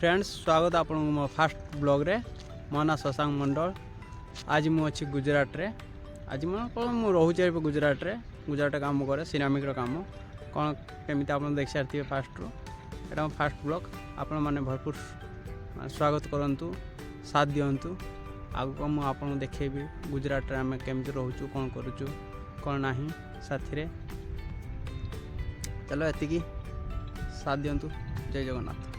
Friends स्वागत आपण मो फास्ट ब्लॉग रे मो ना शशांक मंडल। आज मु अच्छी गुजरात रे। आज मु रोचे गुजरात रे। गुजरात काम करे सिरामिक काम कौन केमी आप देख सारी फास्ट रू यहाँ फास्ट ब्लॉग आपण मैंने भरपूर स्वागत करूँ साथ दिंतु आगे मुझे देखेबी गुजरात रे आम केमी रोचु कौन करुचु कौन ना साथी चलो एति साथ दिंतु। जय जगन्नाथ।